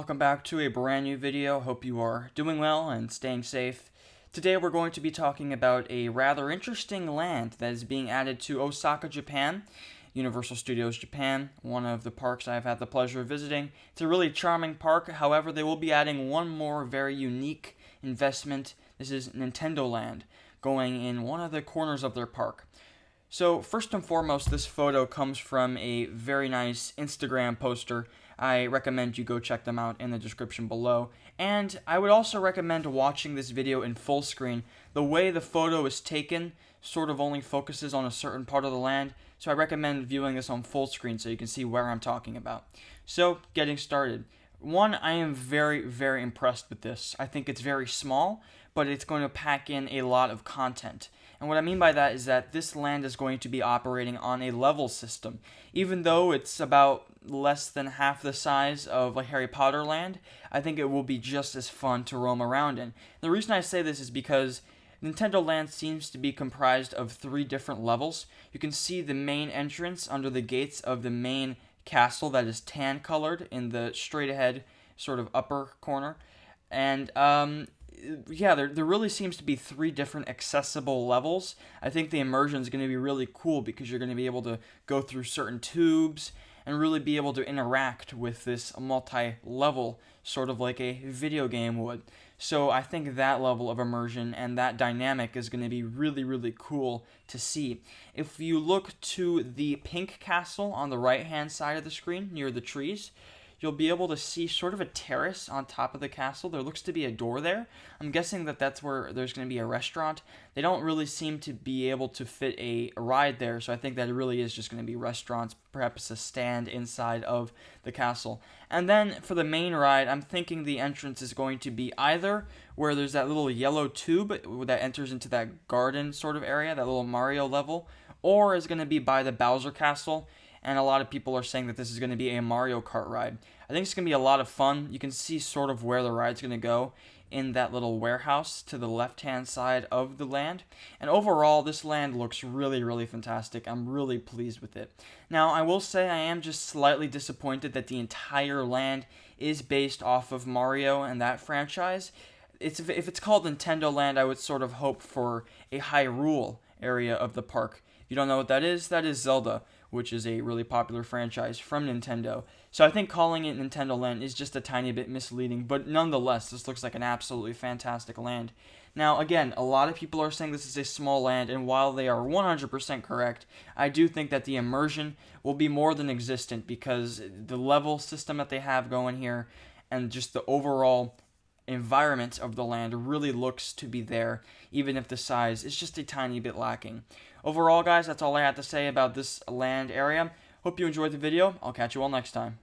welcome back to a brand new video. Hope you are doing well and staying safe. Today we're going to be talking about a rather interesting land that is being added to Osaka, Japan, Universal Studios Japan, one of the parks I've had the pleasure of visiting. It's a really charming park, however they will be adding one more very unique investment. This is Nintendo Land, going in one of the corners of their park. So first and foremost, this photo comes from a very nice Instagram poster. I recommend you go check them out in the description below. And I would also recommend watching this video in full screen. The way the photo is taken sort of only focuses on a certain part of the land, so I recommend viewing this on full screen so you can see where I'm talking about. So, getting started. One, I am very, very impressed with this. I think it's very small, but it's going to pack in a lot of content. And what I mean by that is that this land is going to be operating on a level system. Even though it's about less than half the size of a Harry Potter land, I think it will be just as fun to roam around in. The reason I say this is because Nintendo Land seems to be comprised of 3 different levels. You can see the main entrance under the gates of the main castle that is tan colored in the straight ahead sort of upper corner. And yeah, there really seems to be 3 different accessible levels. I think the immersion is going to be really cool because you're going to be able to go through certain tubes and really be able to interact with this multi-level, sort of like a video game would. So I think that level of immersion and that dynamic is going to be really, really cool to see. If you look to the pink castle on the right-hand side of the screen near the trees, you'll be able to see sort of a terrace on top of the castle. There looks to be a door there. I'm guessing that that's where there's going to be a restaurant. They don't really seem to be able to fit a ride there, so I think that it really is just going to be restaurants, perhaps a stand inside of the castle. And then for the main ride, I'm thinking the entrance is going to be either where there's that little yellow tube that enters into that garden sort of area, that little Mario level, or is going to be by the Bowser Castle. And a lot of people are saying that this is going to be a Mario Kart ride. I think it's going to be a lot of fun. You can see sort of where the ride's going to go in that little warehouse to the left-hand side of the land. And overall, this land looks really, really fantastic. I'm really pleased with it. Now, I will say I am just slightly disappointed that the entire land is based off of Mario and that franchise. If it's called Nintendo Land, I would sort of hope for a Hyrule area of the park. If you don't know what that is Zelda, which is a really popular franchise from Nintendo. So I think calling it Nintendo Land is just a tiny bit misleading, but nonetheless, this looks like an absolutely fantastic land. Now, again, a lot of people are saying this is a small land, and while they are 100% correct, I do think that the immersion will be more than existent because the level system that they have going here and just the overall environment of the land really looks to be there, even if the size is just a tiny bit lacking. Overall, guys, that's all I have to say about this land area. Hope you enjoyed the video. I'll catch you all next time.